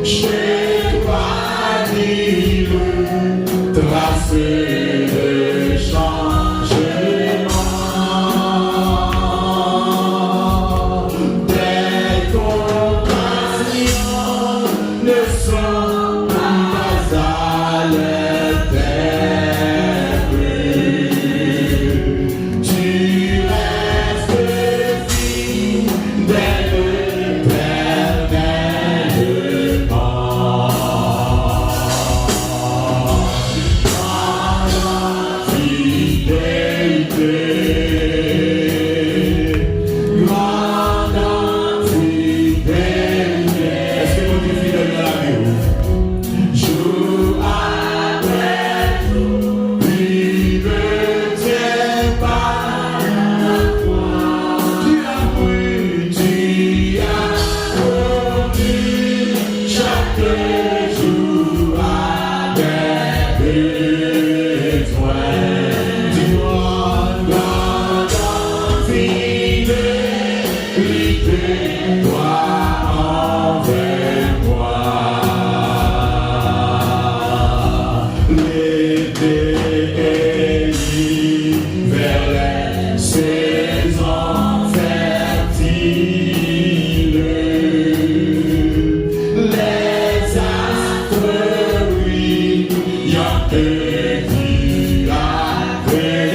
Chez toi, dis-le, tracé de changement. Tes compagnons ne sont pas à l'éternel. Tu restes fidèle éternellement. Grande fidélité, grande fidélité. Est-ce que vous êtes fidèle dans la vie? Jour après jour, il ne tient pas la foi. Tu as promis chaque jour avec besoin. Dis-moi, grande fidélité, toi envers moi. L'été est vers les saisons fertiles. Les astres brillants que tu as créés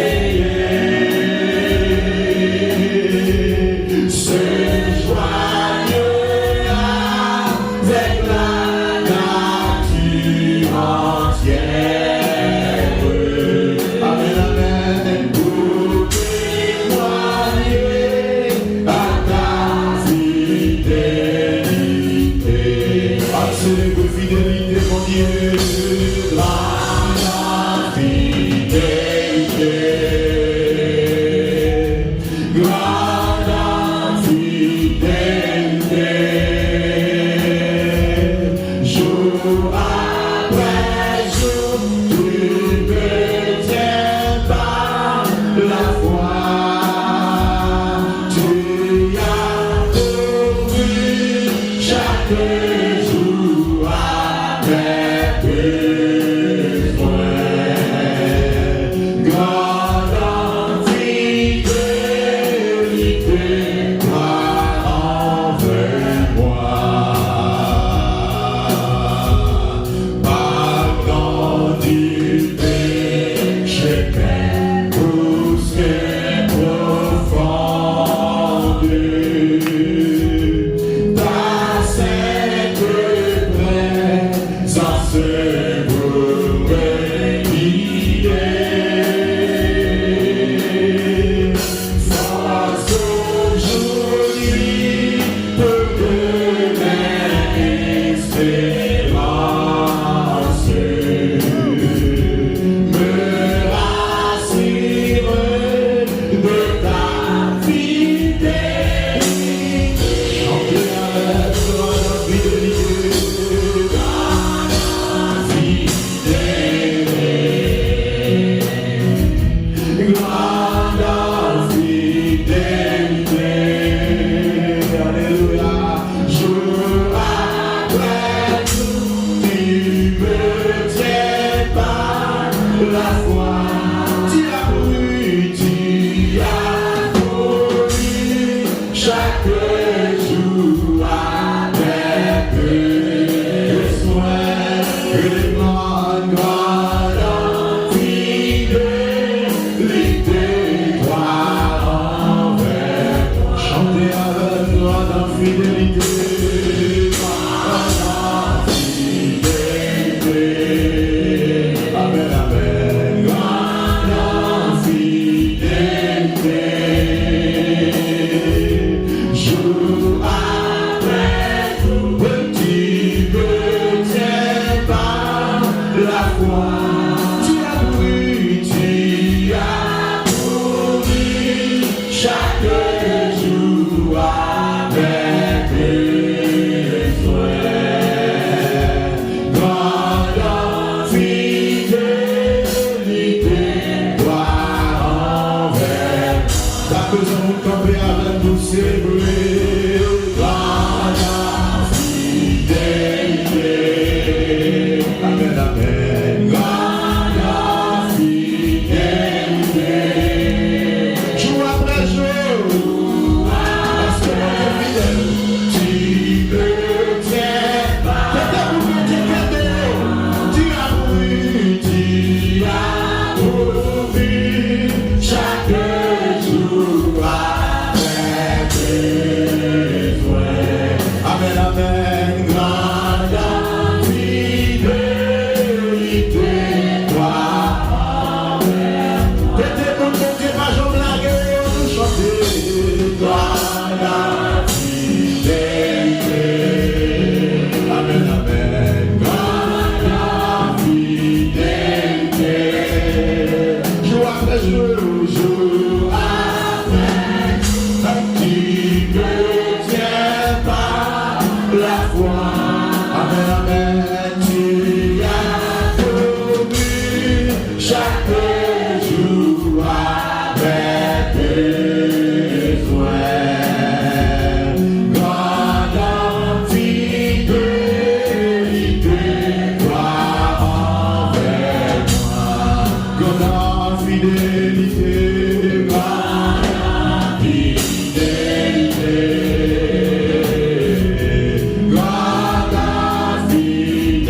se joignent avec la nature entière. Amen, amen. Pour témoigner à ta fidélité. Absolue fidélité, mon Dieu. Grande fidélité. Grande fidélité. Jour après jour, tu ne tiens pas la foi. Tu as pourvu chaque jour avec besoin. Grande fidélité, toi envers moi. Pardon du péché plus que profonde. Ta sainte présence la foi. Amen, amen, tu as promis chaque jour avec besoin. Grande fidélité, toi envers moi. Grande fidélité, grande fidélité. Grande fidélité.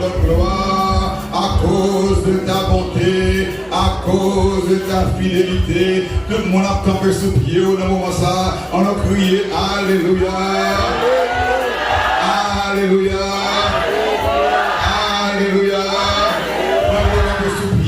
votre gloire, à cause de ta bonté, à cause de ta fidélité. Tout le monde a campé sous pied au moment ça. On a crié Alléluia. Alléluia. Alléluia.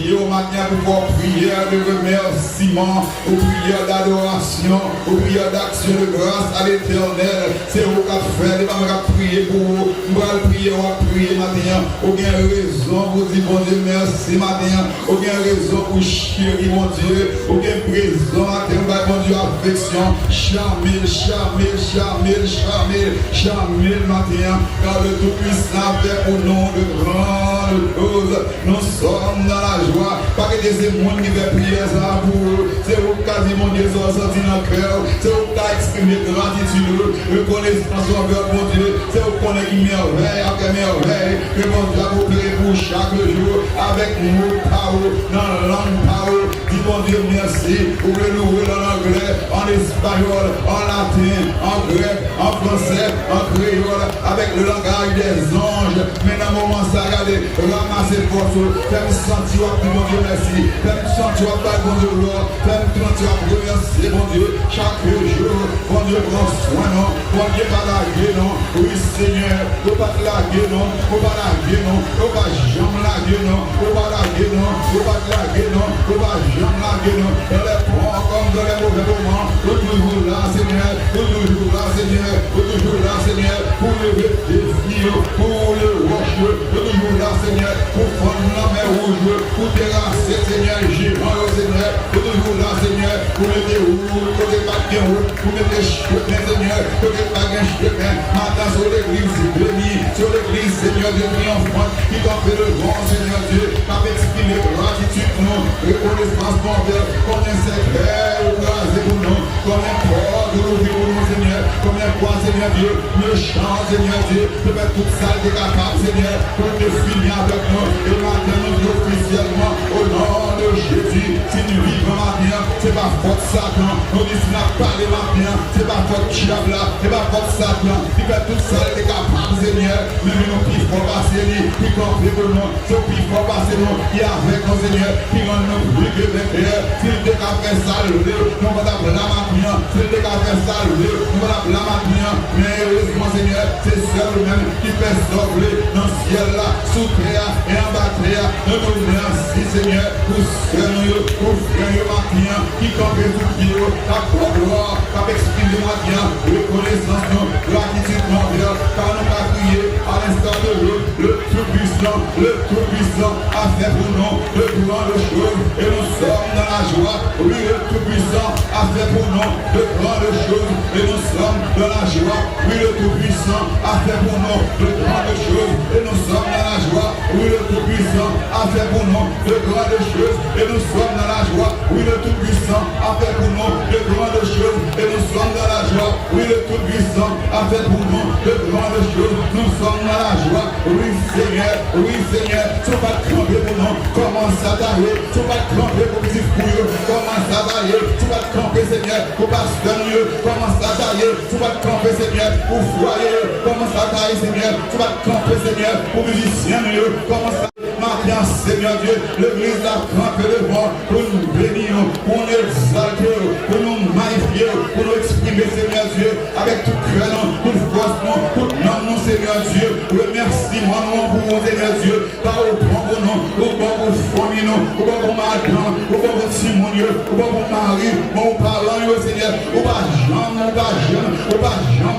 Au matin pour prière de remerciement, aux prières d'adoration, aux prières d'action de grâce à l'éternel. C'est vous qui faites, et pas prier pour vous. Nous allons prier, on va prier matin. Aucune raison pour dire bon Dieu merci matin. Aucune raison pour chérir mon Dieu. Aucune raison matin, bon Dieu affection. Chamil, chamil, chamil, chamil, chamil matin. Car le Tout-Puissant fait pour nous de grandes choses. Nous sommes dans la joie. Pas que des émotions qui veulent prier ça pour vous. C'est vous quasiment Dieu sont sortis dans le cœur. C'est vous qui exprimez gratitude, reconnaissance envers mon Dieu. C'est vous qui connaissez merveille après merveille. Que mon Dieu a vous prier pour chaque jour avec nous, parole, dans la langue parole. Dis mon Dieu merci. Vous pouvez l'ouvrir en anglais, en espagnol, en latin, en grec, en français, en créole, avec le langage des anges. Mais dans le moment ça, regardez, ramassez le force, faites sentir mon Dieu merci, faites sentir mon Dieu gloire, faites sentir remercier mon Dieu chaque jour. Mon Dieu prend soin, non, mon Dieu pas laguer, non, oui Seigneur, vous pas laguer, non, vous pas laguer, non, vous pas jamais laguer, non, vous pas laguer, non, vous pas laguer, non, vous pas jamais laguer, non, dans les bons comme dans les mauvais moments, vous toujours là Seigneur, vous toujours là Seigneur, vous toujours là Seigneur, pour lever des filles, pour le rocher, vous toujours là Seigneur, pour fondre la mer rouge, pour terrasser Seigneur, géant Seigneur, vous toujours là Seigneur, pour le déroule, pour les papiers rouges, pour mettre les cheveux Seigneur, pour les papiers cheveux, matin sur l'église bénie, sur l'église Seigneur Dieu triomphant, qui t'en fait le grand Seigneur Dieu, avec exprimer gratitude pour nous, reconnaissance pour Dieu, comme un secret, grâce pour nous, comme un corps de l'ouvrir pour nous Seigneur, comme un point Seigneur Dieu, le chant Seigneur Dieu, de mettre toute ça des capables Seigneur, pour te finir avec nous, et maintenant nous dit officiellement, au nom de Jésus, si nous vivons matin, c'est pas faute Satan, nous dit si nous n'avons pas les matin, c'est pas faute diable là, c'est pas faute Satan, il fait tout ça des capables Seigneur, mais nous qui faut passer lui, qui confie pour nous, c'est qui faut passer nous, qui est avec nous Seigneur, qui rend nous plus que vainqueurs, si nous devons faire ça, nous va la matin, si nous devons faire ça, nous va la matin, mais heureusement Seigneur, c'est seul même qui fait sortir dans le ciel là, sous terre et en bas terre, nous nous merci Seigneur, pour Seigneur, pour frère matin, qui campait tout pied, la gloire, qui exprime matin, reconnaissance, gratitude mondiale, car nous avons crié à l'instant de l'eau, le Tout-Puissant a fait pour nous de grandes choses, et nous sommes dans la joie, oui, le Tout-Puissant a fait pour nous de grandes choses, et nous sommes dans la joie, oui, le Tout-Puissant a fait pour nous de grandes choses, et nous sommes dans la joie, oui, le Tout-Puissant a fait pour nous de grandes choses, et nous sommes dans la joie, oui, le Tout-Puissant a fait pour nous de grandes choses, et nous sommes dans la joie, oui, le Tout-Puissant a fait pour nous de grandes choses, nous sommes dans la joie, oui, Seigneur, tu vas te camper pour nous, commence à tailler, tu vas te camper pour petit fouille, commence à tailler, tu vas te camper, Seigneur, pour pasteur, commence à tailler, tu vas te camper, Seigneur, pour foyer, commence à tailler, Seigneur, tu vas te camper, Seigneur, pour musicien, commence à matin, Seigneur Dieu, l'église a campé devant pour nous bénir, pour nous exalter, pour nous magnifier, pour nous exprimer, Seigneur Dieu, avec tout cœur, toute force, tout nom, Seigneur Dieu, remerciement pour vous, Seigneur Dieu, par au bon pour nous, au bon pour famille, au bon pour madame, au bon pour Simon, au bon pour mari, mon parent, Seigneur, au pas jamais,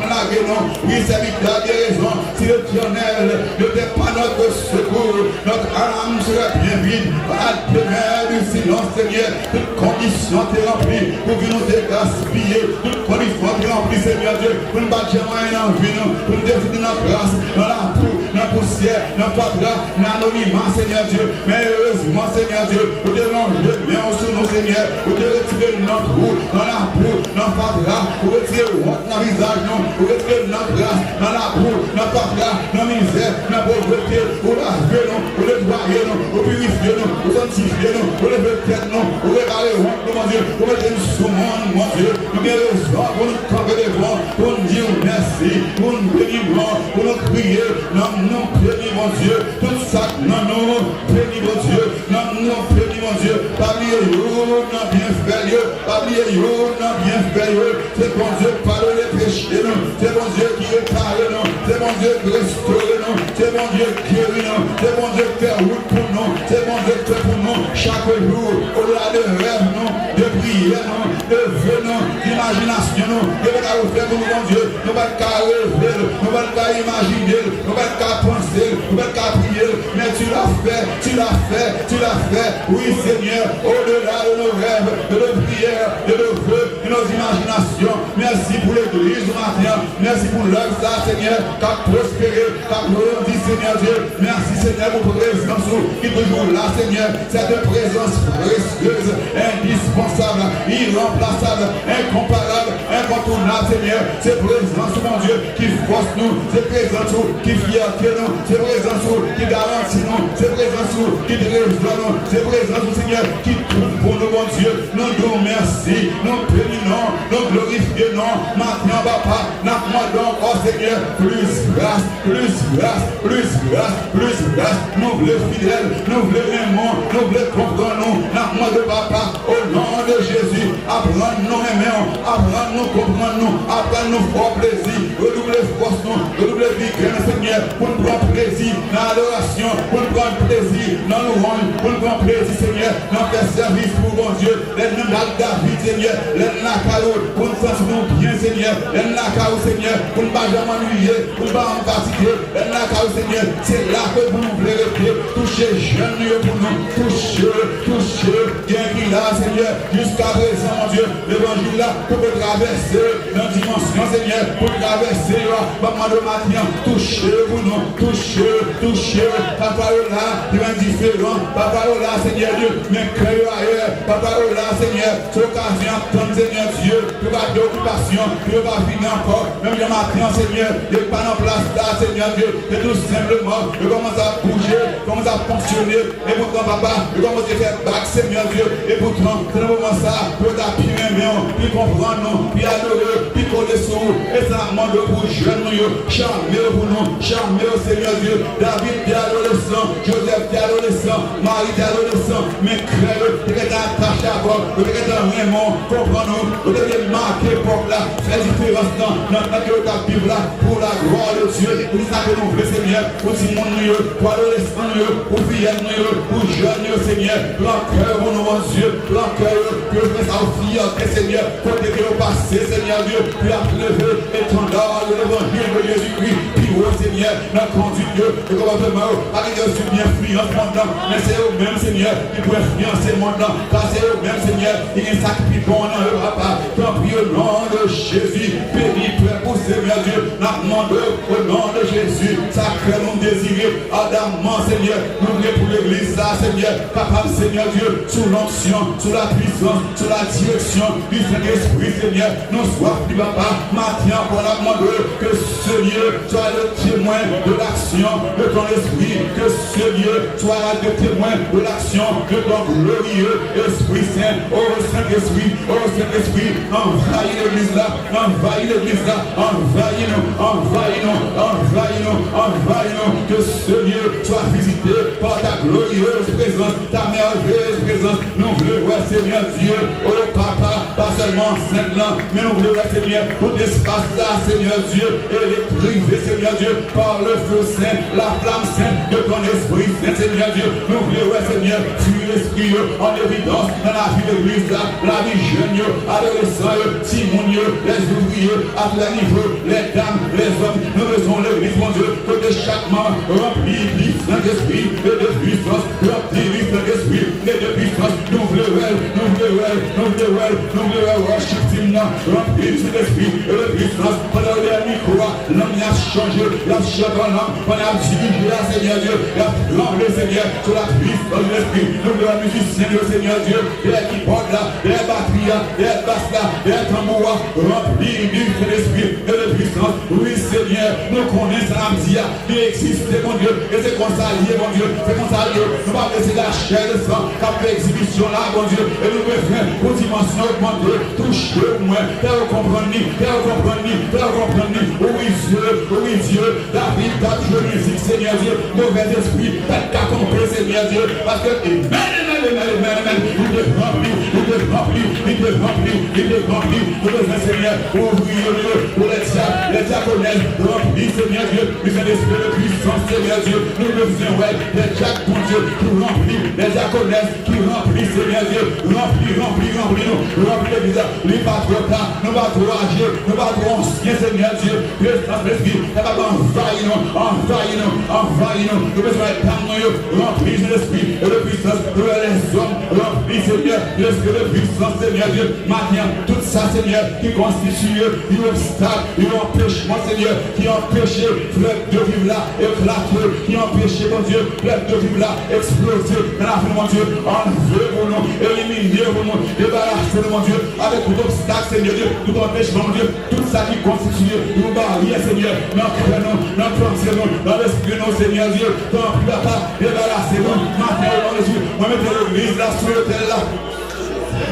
laguer, non, oui, c'est victoire de raison, si l'Éternel ne t'est pas notre secours, notre âme serait bien vide, à la demeure du silence, Seigneur, toute condition t'est remplie, pour que nous te gaspiller, toute condition t'est remplie, Seigneur Dieu, pour nous battre rien en vie, pour nous décider dans la grâce, dans la boue, dans la poussière, dans le patra, dans l'anonymat, Seigneur Dieu, mais heureusement, Seigneur Dieu, pour te ranger bien sous nos Seigneur, pour te retirer notre roue, dans la boue, dans le patra, pour retirer honte dans le visage, pour retirer notre grâce, dans la boue, dans le patra, dans la misère, dans la pauvreté, pour laver, pour nettoyer, pour purifier, pour sanctifier, pour lever tête, pour réparer honte, mon Dieu, pour mettre une soumane, mon Dieu, nous bien raison, pour nous camper devant, pour nous dire merci, pour nous bénir, pour nous crier, non, bénis, mon mon Dieu, tout ça, non, non, béni, mon Dieu, non, non, béni, mon Dieu, pas oublier, non, bien fait, pas oublier, non, bien fait, c'est bon Dieu, pardonne les péchés, non, c'est bon Dieu qui répare, non, c'est bon Dieu qui restaure, non, c'est bon Dieu qui guérit, non, c'est bon Dieu qui fait route pour nous, c'est bon Dieu qui fait pour nous, chaque jour, au-delà de rêve, non, de prière, non, de vœux, non, d'imagination, non, de ce qu'on fait pour nous, mon Dieu, nous ne pouvons pas rêver, nous ne pouvons pas imaginer, nous ne pouvons pas penser, nous ne pouvons pas prier, mais tu l'as fait, tu l'as fait, tu l'as fait, oui Seigneur, au-delà de nos rêves, de nos prières, de nos vœux, de nos imaginations. Merci pour l'église du matin, merci pour l'œuvre, ça Seigneur, qu'a prospéré, qu'a grandi Seigneur Dieu. Merci Seigneur pour votre présence qui est toujours là Seigneur, cette présence précieuse, indispensable, irremplaçable, incomparable, incontournable Seigneur. C'est présence mon Dieu qui force nous, c'est présence qui fierté nous, c'est présence qui garantit nous, c'est présence qui résout nous, c'est présence Seigneur qui trouve pour nous mon Dieu. Nous nous merci, nous bénissons, nous glorifions, maintenant papa, nous demandons oh Seigneur, plus grâce, plus grâce, plus grâce, plus grâce. Nous voulons fidèles, nous voulons aimer, nous voulons comprendre, nous demandons papa, au nom de Jésus, apprends-nous aimer, apprends-nous comprendre, apprends-nous faire plaisir, redoubler force, redoubler vigueur Seigneur, pour nous prendre plaisir dans l'adoration, pour nous prendre plaisir dans louange, pour nous prendre plaisir Seigneur, dans faire service pour mon Dieu, les noms David Seigneur, les Nakao, pour nous sentir bien Seigneur, les Nakao Seigneur, pour ne pas jamais ennuyer, pour ne pas en fatiguer, les Nakao Seigneur, c'est là que vous nous voulez rester, toucher jeunes pour nous, toucher, bien qu'il a Seigneur, jusqu'à présent mon Dieu, l'évangile là, pour traverser dans dimension Seigneur, pour traverser maman de matin, toucher pour nous, toucher, papa là, il est indifférent, papa là Seigneur Dieu, mais cœur ailleurs, papa là Seigneur, c'est l'occasion d'entendre Seigneur Dieu, pour pas d'occupation, pour pas finir encore, même le matin Seigneur, il n'est pas en place là Seigneur Dieu, et tout simplement, il commence à bouger, commence à fonctionner, et pourtant papa, il commence à faire bac Seigneur Dieu, et pourtant, c'est le moment ça, pour t'appuyer même, puis comprendre nous, puis adorer, puis coller sur nous, et ça demande pour jeunes nous, charmer pour nous, charmer au Seigneur Dieu, David est adolescent, Joseph est adolescent, Marie est adolescent, mais crève, il est attaché à bord, il est vraiment, comprends-nous, il est marqué pour là, faire différence dans notre Bible là, pour la gloire de Dieu, pour ça que nous voulons Seigneur, pour Simon nous, pour adolescents nous, pour filles nous, pour jeunes nous Seigneur, l'encoeur pour nous mon Dieu, l'encoeur, que le fait ça aux filles, Seigneur, pour que nous passer Seigneur Dieu, puis à lever l'étendard de l'évangile de Jésus-Christ, puis au Seigneur, notre conduite Dieu, le comportement, avec une influence maintenant, mais c'est eux-mêmes Seigneur, qui peuvent influencer maintenant, car c'est eux-mêmes Seigneur, qui est sacrifié bon dans le papa, tant pis au nom de Jésus, béni pour Seigneur Dieu, nous demandons au nom de Jésus, sacré nous désirer, ardemment Seigneur, nous voulons pour l'église là Seigneur, capable Seigneur Dieu, sous l'onction, sous la puissance, sous la direction du Saint-Esprit Seigneur, nous soif du papa, maintenant pour la demander que ce lieu soit le témoin de l'action de ton esprit, que ce lieu soit le témoin de l'action de ton glorieux Esprit Saint, oh Saint-Esprit, envahis l'église là, envahis l'église là, envahis-nous, que ce lieu soit visité par ta glorieuse présence, ta merveilleuse présence, nous voulons voir Seigneur Dieu, oh Papa, pas seulement Saint là, mais nous voulons voir Seigneur, tout espace là, Seigneur Dieu, électrifié Seigneur Dieu, par le feu saint, la flamme sainte de ton esprit, Seigneur Dieu, nous voulons voir Seigneur, fuir l'esprit en évidence dans la vie de l'église là, la vie jeune, adolescents, Simon, les ouvriers, à tous les niveaux, les dames, les hommes, nous faisons l'église, mon Dieu, que chaque membre rempli du Saint-Esprit et de puissance, rempli du Saint-Esprit et de puissance, nous voulons worship team là, rempli du Saint-Esprit et de puissance, pendant le dernier croix, l'homme a changé, la changé l'homme, pendant le dirigé là, Seigneur Dieu, la flamme le Seigneur, sur la puissance de l'Esprit, nous voulons la musicien le Seigneur Dieu, les keyboards là, les batteries là, les basses là, les tambours là, rempli du Saint-Esprit et de puissance, oui Seigneur, nous connaissons la dia, il existe mon Dieu, et c'est comme ça lié mon Dieu, c'est comme ça lié, nous pas laisser la chair de sang, qui a fait exhibition là mon Dieu, et nous pouvons faire pour dimension augmentée, toucher au moins, faire comprendre, oui Dieu, la vie t'a toujours musique, Seigneur Dieu, mauvais esprit, t'as qu'à compter, Seigneur Dieu, parce que, il te remplit, pour le Seigneur, pour les diaconnes, remplis, Seigneur Dieu, nous sommes l'esprit de puissance, Seigneur Dieu, nous besoin, ouais, les diacres, mon Dieu, qui remplit, les diaconnes, qui remplit, Seigneur Dieu, remplis l'église, les pas trop tard, nous pas trop âgés, nous pas trop anciens, Seigneur Dieu, que l'esprit, ça va envahir nous, nous besoin d'être dans nous, remplis l'esprit et de puissance, les hommes, remplis, Seigneur, l'esprit de puissance, Seigneur Dieu, maintenant, tout ça, Seigneur, qui constitue un obstacle, un empêchement, Seigneur, qui empêche fleuve de vivre là, éclater, qui empêche, mon Dieu, fleuve de vivre là, exploser, dans la vie, mon Dieu, enlever pour nous, éliminer pour nous, débarrasser, mon Dieu, avec tout obstacle, Seigneur Dieu, tout empêchement, mon Dieu, tout ça qui constitue une barrière, Seigneur, dans notre pensée, dans l'esprit, non, Seigneur Dieu, dans le papa, débarrassez-nous, maintenant, Jésus, moi, mettez l'église là, sur l'autel là.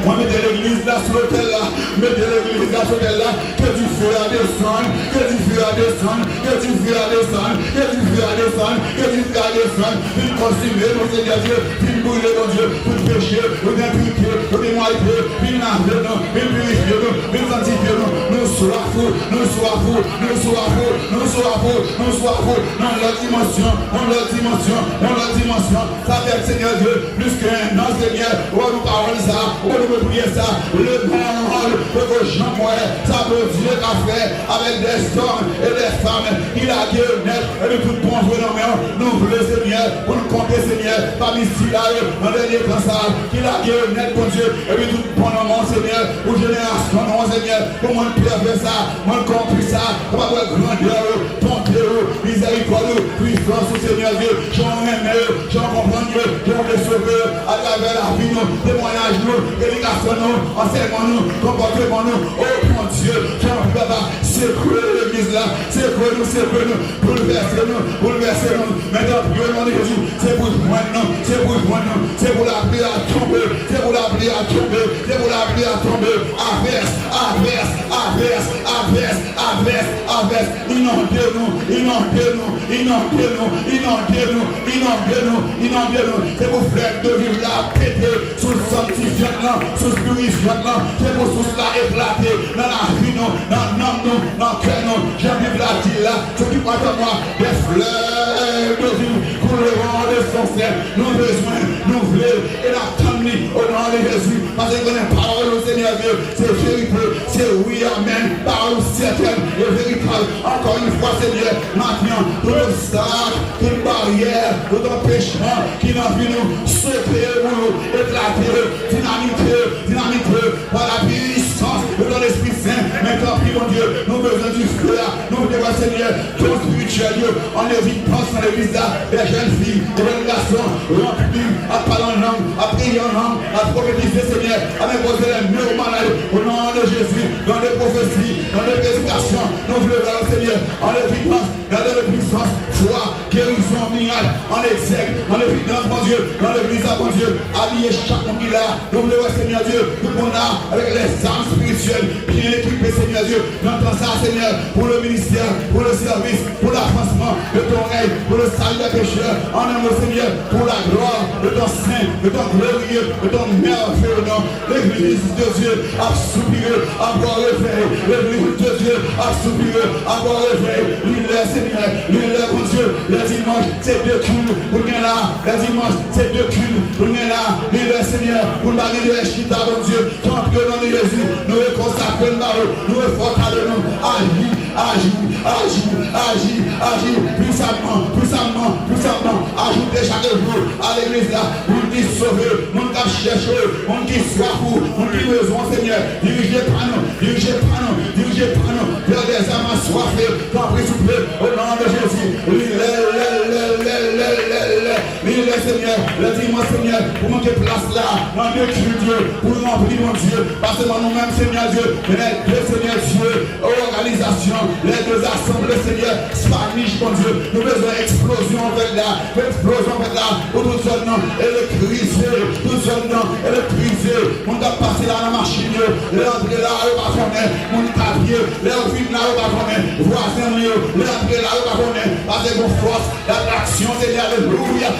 Moi, mettez l'église là sur l'autel là, mettez l'église là sur l'autel là, que du feu à descendre, que du feu à descendre, que du feu à descendre, que du feu à descendre, que du feu à descendre, puis consumer mon Seigneur Dieu, puis brûler mon Dieu, pour pécher, pour imputer, pour démoiliser, puis laver nous, puis purifier nous, puis sanctifier nous, nous soifs, dans leur dimension, ça fait Seigneur Dieu, plus qu'un an Seigneur, on nous parle ça, on nous prier ça, le monde, que Jean-Moë, ça veut Dieu qu'a fait avec des hommes et des femmes, il a guéri net, et de tout bon jouer dans nous voulons Seigneur, pour nous compter Seigneur, parmi ici là, dans le dernier passage, qu'il a guéri net, bon Dieu, et puis tout bon nom Seigneur, pour génération, non Seigneur, pour moi faire ça, moi compris ça, pour avoir grandeur, bonté, miséricorde, puissance, Seigneur Dieu, j'en aime, j'en comprends Dieu, j'en veux sauver, à travers la vie, nous, témoignage, nous, éducation, nous, enseignement, nous, comportement, nous, oh mon Dieu, j'en veux pas, c'est quoi l'église là, c'est quoi nous, bouleverser nous, maintenant, Dieu, mon Jésus, c'est pour joindre nous, c'est pour l'appeler à tomber, averse, inondez-nous, c'est pour faire de vivre là, péter, sous le sanctifiant, sous le purifiant, c'est pour sous la éclater, dans la vie, dans l'âme, dans le cœur, j'ai vu la dire là, ce qui croit en moi, des fleurs de vie, pour le rang de son ciel, nous besoin, nous voulons, et la famille, au nom de Jésus, parce que les paroles au Seigneur Dieu, c'est vérité, c'est oui, amen, parole certaine et véritable, encore une fois, Seigneur, maintenant, tout obstacle, toute barrière, tout empêchement, qui n'a vu nous sauter, nous éclater, dynamiter, par la puissance de ton Esprit Saint, maintenant, puis mon Dieu, nous besoin du feu, nous devons, Seigneur, ton spirituel, en évitant dans l'église là, les jeunes filles, les jeunes garçons, remplis, à parler en langue, à prier en langue, à prophétiser, Seigneur, à m'imposer les neuromalades, au nom de Jésus, dans les prophéties, dans les prédications, nous voulons voir le Seigneur, en évidence, dans la puissance, foi, guérison, miracle, en exec, en évidence, mon Dieu, dans l'église, mon Dieu, habiller chaque monde qui l'a, nous voulons voir, Seigneur Dieu, tout le monde là, avec les âmes spirituelles, bien équipées, Seigneur Dieu, j'entends ça, Seigneur, pour le ministère, pour le service, pour l'avancement de ton règne, pour le salut des pécheurs, en un mot, Seigneur, pour la gloire de ton saint, de ton glorieux, de ton merveilleux nom. L'église de Dieu a soupiré, a boire réveil. L'église de Dieu a soupiré, a boire réveil. L'île, Seigneur, l'île, mon Dieu, les dimanches, c'est deux cultes, pour nous là, les dimanches, c'est deux cultes, pour nous là, l'île, Seigneur, pour nous parler de l'Echita, mon Dieu, tant que dans Jésus, nous consacrons nous fortalons, agis, puissamment, ajoutez chaque jour à l'église là, pour qui sauver, mon qui cherche, mon qui soif, mon qui besoin, Seigneur, dirigez par nous, vers des âmes assoiffées, quand prie souffler, au nom de Jésus, les Seigneur, le dimanche, Seigneur, pour manquer place là, dans le Dieu, pour remplir mon Dieu, parce que nous-mêmes, Seigneur Dieu, les deux Seigneur Dieu, organisation, les deux assemblées, Seigneur, Spanish, mon Dieu, nous besoin d'explosion avec là, pour tout ce nom, électriser, tout ce nom, électriser, on doit passer là dans la machine, l'entrée là, on va connaître, mon papier, l'entrée là, on va connaître, voisin, l'entrée là, on va connaître, avec vos forces, l'attraction, Seigneur, alléluia.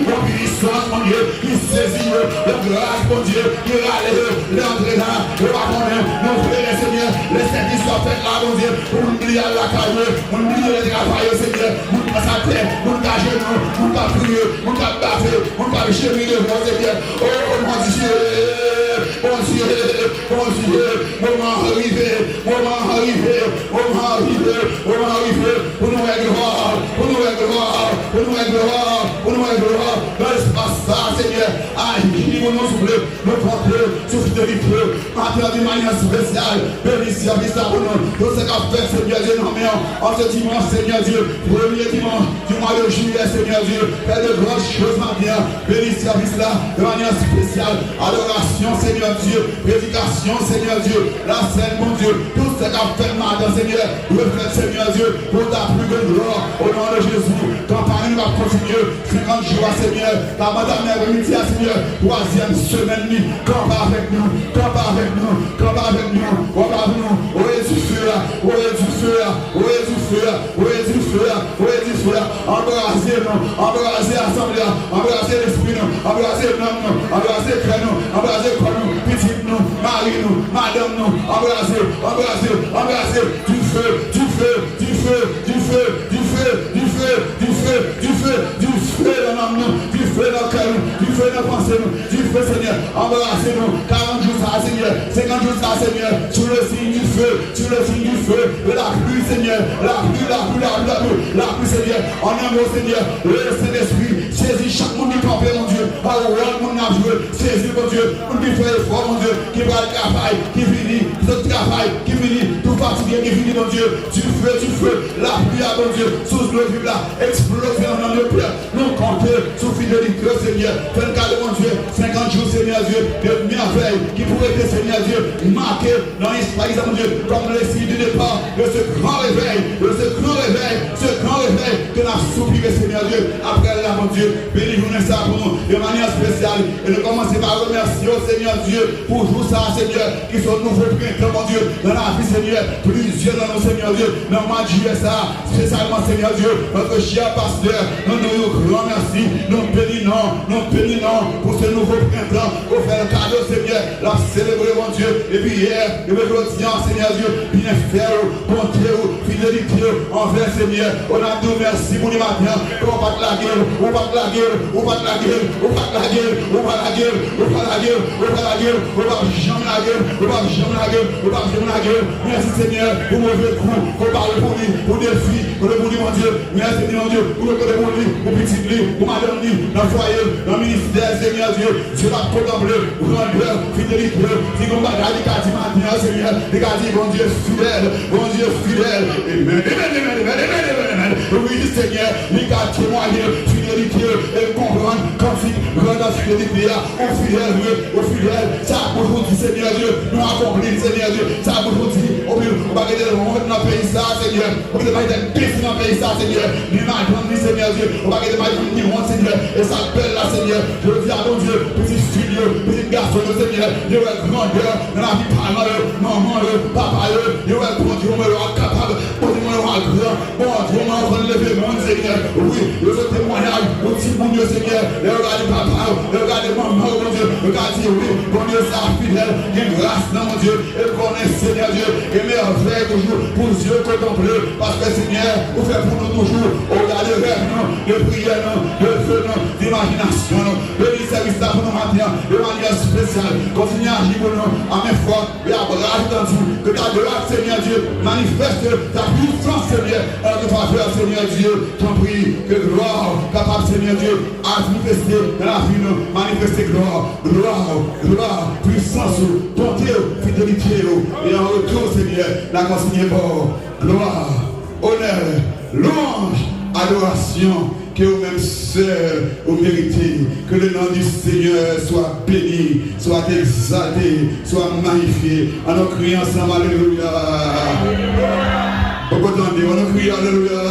Mon puissance, mon Dieu, il saisit la grâce, mon Dieu, il râle, l'entrée là, le baronne, mon frère, Seigneur, les services sont faits là, mon Dieu, pour oublier la caille, pour oublier le travail, Seigneur, pour passer à terre, pour cacher nous, pour pas prier, pour pas baffer, pour pas chérir le bon Seigneur. Oh mon Dieu, mon Dieu, mon Dieu, moment arrivé, moment arrivé, moment arrivé, moment arrivé, pour nous gloire, pour nous gloire, pour nous gloire, pour nous gloire, dans l'espace ça, Seigneur, agis pour nous souffler, nous porter, souffle de feu, matin d'une manière spéciale, béni service à nous, tout ce qu'a fait, Seigneur Dieu, nous en ce dimanche, Seigneur Dieu, premier dimanche du mois de juillet, Seigneur Dieu, fais de grandes choses maintenant, béni service là, de manière spéciale, adoration, Seigneur Dieu, prédication, Seigneur Dieu, la scène, mon Dieu, tout ce qu'a fait maintenant, Seigneur, reflète, Seigneur Dieu, pour ta plus grande gloire, au nom de Jésus, campagne va continuer, 50 jours, Seigneur, la madame est remise, Seigneur, troisième semaine, campe avec nous, campe avec nous, campe avec nous, campe avec nous, où est du feu là, où est du feu là, où est du feu là, où est du feu là, où est du feu là, embrasser nous, embrasser l'assemblée, embrasser l'esprit nous, embrasser l'homme nous, embrasser le nous, embrasser quoi nous, petit nous, mari nous, madame nous, embrasser, embrasser, embrasser, du feu, du feu, du feu, du feu, du feu, du feu, du feu, du feu, du feu dans l'âme nous, du feu dans le cœur nous, du feu dans la pensée nous, du feu Seigneur, embrassez nous, 40 jours ça Seigneur, 50 jours ça Seigneur, sous le signe du feu, sous le signe du feu, de la pluie Seigneur, la pluie, la pluie, la pluie, la pluie, la pluie Seigneur, en un mot Seigneur, le Saint-Esprit, saisis chaque monde qui campé mon Dieu, par le rôle mon a joué, saisis mon Dieu, pour qui fait effort mon Dieu, qui va le travail, qui finit, le travail, qui finit, tout fatigué, qui finit mon Dieu, du feu, la pluie à mon Dieu, sous le vivre là, exploser en nos pierres, nous compter sous fidélité Seigneur, fais le cas de mon Dieu, 50 jours Seigneur Dieu, de merveille, qui pourrait être Seigneur Dieu, marqué dans l'esprit mon Dieu, comme le signe du départ, de ce grand réveil, que nous avons soupiré Seigneur Dieu, après là mon Dieu, bénis-nous ça pour nous, de manière spéciale, et nous commençons par remercier au Seigneur Dieu, pour tout ça Seigneur, qui sont nouveaux printemps mon Dieu, dans la vie Seigneur, plusieurs dans nos Seigneur Dieu, dans le mois de juillet ça, spécialement Seigneur Dieu, notre cher pasteur, nous remercions, nous bénissons pour ce nouveau printemps, pour faire le cadeau Seigneur, la célébrer mon Dieu, et puis hier, et aujourd'hui Seigneur Dieu, bien faire, bonté, fidélité envers Seigneur, on a tout merci pour le matin, on va la gueule, on va la gueule, on va la gueule, on va la gueule, on va la gueule, on va la gueule, on va la gueule, on va jamais la gueule, on va jamais la gueule, on va jamais la gueule, merci Seigneur, pour mauvais coup, pour parler pour lui, pour des filles, pour le bon mon Dieu, merci mon Dieu, pour le côté bon lui, pour petit lui, pour madame lui, dans le foyer, dans le ministère, Seigneur Dieu, Dieu va contempler, grandeur, fidélité, si on va garder qu'à dire maintenant, Seigneur, les gars disent bon Dieu fidèle, amen, oui Seigneur, les gars témoigner, fidélité, et comprendre, conflit, grandeur, fidélité, au fidèle, ça pour vous dire Seigneur Dieu, nous accomplir Seigneur Dieu, ça pour vous dire, on va garder le monde dans le pays ça Seigneur, on va garder le pays dans le pays ça Seigneur, ni madame ni Seigneur Dieu, on va garder ni monde Seigneur, et ça belle là Seigneur, je dis à mon Dieu, petit fille, petit garçon Seigneur, je veux grandeur dans la vie parlant, maman, papa, je veux bon Dieu, on me rend capable, bon Dieu, on me rend grand, bon Dieu, on me rend lever mon Seigneur, oui, je veux témoignage, aussi bon Dieu Seigneur, et regardez papa, et regardez maman, mon Dieu, regardez oui, bon Dieu, ça fidèle, il y a une grâce dans mon Dieu, et connaît Seigneur Dieu, et merveille toujours, pour Dieu contempler, parce que Seigneur, vous faites pour nous toujours, regardez rêve, de prière, de feu, d'imagination, de service pour nous matin, de manière spéciale, continue à agir pour nous, à mes fortes, et à bras tendus, que ta grâce, Seigneur Dieu, manifeste ta puissance, Seigneur, en te faveur, Seigneur Dieu, t'en prie, que gloire, capable, Seigneur Dieu, à manifester dans la vie, manifester gloire, puissance, bonté, fidélité, et en retour, Seigneur, la consigne pour gloire, honneur, louange, adoration, que vous-même seuls vous méritez, que le nom du Seigneur soit béni, soit exalté, soit magnifié. En nous criant ensemble, alléluia. Vous entendez, on nous crie alléluia.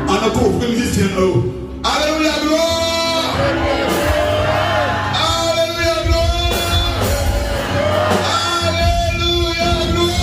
En nous couvrant les musiciens, alléluia, gloire. Alléluia, gloire. Alléluia, gloire.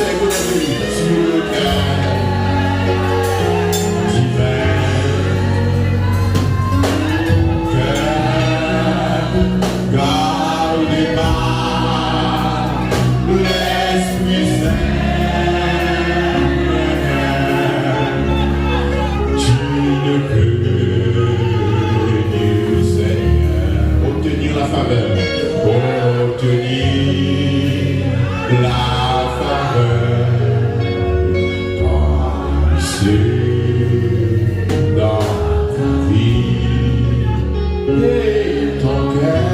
c'est qu'on est venu sur le cœur divin. Gardez par l'Esprit Saint, tu ne peux du Seigneur obtenir la faveur, obtenir la faveur, passer dans ta vie et ton cœur.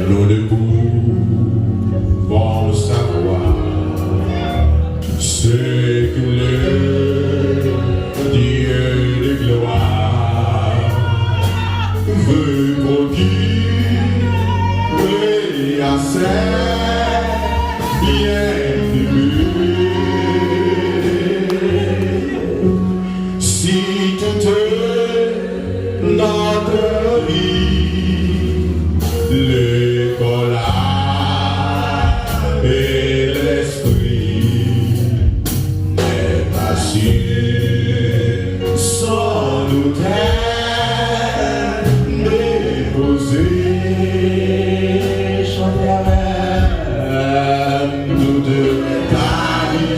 Nous ne pouvons savoir ce que le Dieu de gloire veut procurer à ses bien-aimés. Si toute notre vie, le corps et l'esprit n'est pas sûr, sans nous déposer, chanter avec nous de ta vie.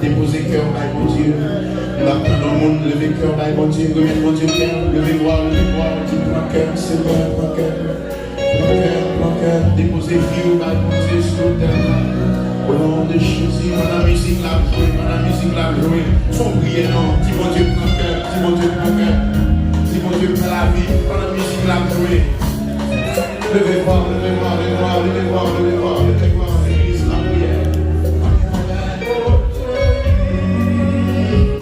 Déposer cœur, mon Dieu. Dans le monde, lever cœur, mon Dieu. Remettre mon Dieu cœur, lever gloire, Dieu, mon cœur, Seigneur, mon cœur. Mon cœur, déposer vie, mon Dieu, sur le terre. Au nom de Jésus, mon musique l'a joué, mon musique l'a joué. Faut prier, non. Dis mon Dieu, mon cœur, dis mon Dieu, mon cœur. Dis mon Dieu, pour la vie, mon musique l'a joué. Levez voir, levez voir, levez voir, levez voir, levez voir.